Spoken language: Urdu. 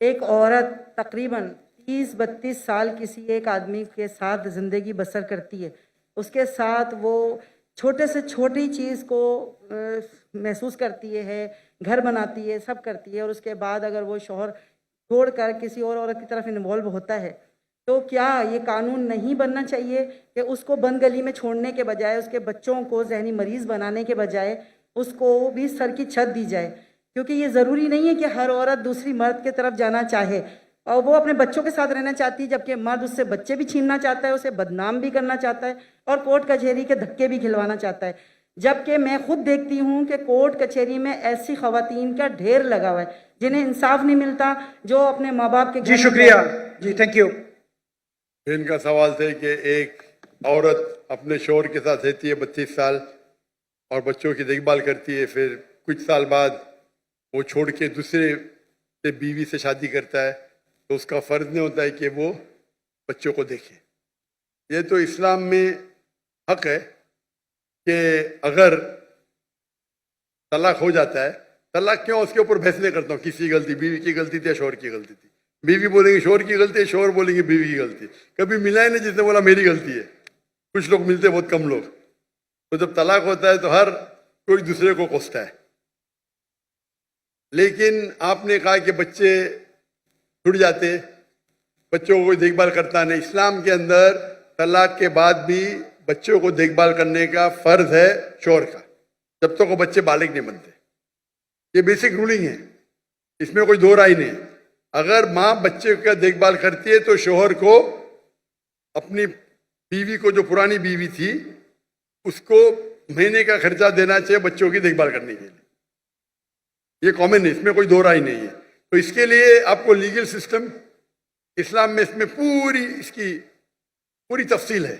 ایک عورت تقریباً 30-32 سال کسی ایک آدمی کے ساتھ زندگی بسر کرتی ہے، اس کے ساتھ وہ چھوٹے سے چھوٹی چیز کو محسوس کرتی ہے، گھر بناتی ہے، سب کرتی ہے، اور اس کے بعد اگر وہ شوہر چھوڑ کر کسی اور عورت کی طرف انوالو ہوتا ہے تو کیا یہ قانون نہیں بننا چاہیے کہ اس کو بند گلی میں چھوڑنے کے بجائے، اس کے بچوں کو ذہنی مریض بنانے کے بجائے اس کو بھی سر کی چھت دی جائے؟ کیونکہ یہ ضروری نہیں ہے کہ ہر عورت دوسری مرد کی طرف جانا چاہے، اور وہ اپنے بچوں کے ساتھ رہنا چاہتی ہے، جبکہ مرد اس سے بچے بھی چھیننا چاہتا ہے، اسے بدنام بھی کرنا چاہتا ہے اور کورٹ کچہری کے دھکے بھی کھلوانا چاہتا ہے۔ جبکہ میں خود دیکھتی ہوں کہ کورٹ کچہری میں ایسی خواتین کا ڈھیر لگا ہوا ہے جنہیں انصاف نہیں ملتا، جو اپنے ماں باپ کے جی شکریہ جی، تھینک یو۔ ان کا سوال تھا کہ ایک عورت اپنے شوہر کے ساتھ رہتی ہے 32 سال اور بچوں کی دیکھ بھال کرتی ہے، پھر کچھ سال بعد وہ چھوڑ کے دوسرے سے بیوی سے شادی کرتا ہے، تو اس کا فرض نہیں ہوتا ہے کہ وہ بچوں کو دیکھے؟ یہ تو اسلام میں حق ہے کہ اگر طلاق ہو جاتا ہے، طلاق کیوں، اس کے اوپر بحث نہیں کرتا ہوں، کس کی غلطی، بیوی کی غلطی تھی یا شوہر کی غلطی تھی؟ بیوی بولیں گے شوہر کی غلطی ہے، شوہر بولیں گے بیوی کی غلطی ہے۔ کبھی ملا ہی نہیں جس نے بولا میری غلطی ہے، کچھ لوگ ملتے بہت کم لوگ۔ تو جب طلاق ہوتا ہے تو ہر کوئی دوسرے کو کوستا ہے۔ لیکن آپ نے کہا کہ بچے چھوٹ جاتے، بچوں کو کوئی دیکھ بھال کرتا نہیں۔ اسلام کے اندر طلاق کے بعد بھی بچوں کو دیکھ بھال کرنے کا فرض ہے شوہر کا، جب تک وہ بچے بالغ نہیں بنتے۔ یہ بیسک رولنگ ہے، اس میں کوئی دو رائے نہیں۔ اگر ماں بچے کا دیکھ بھال کرتی ہے تو شوہر کو اپنی بیوی کو، جو پرانی بیوی تھی، اس کو مہینے کا خرچہ دینا چاہیے بچوں کی دیکھ بھال کرنے کے لیے۔ یہ کامن ہے، اس میں کوئی دو رائے نہیں ہے۔ تو اس کے لیے آپ کو لیگل سسٹم اسلام میں، اس میں پوری اس کی پوری تفصیل ہے۔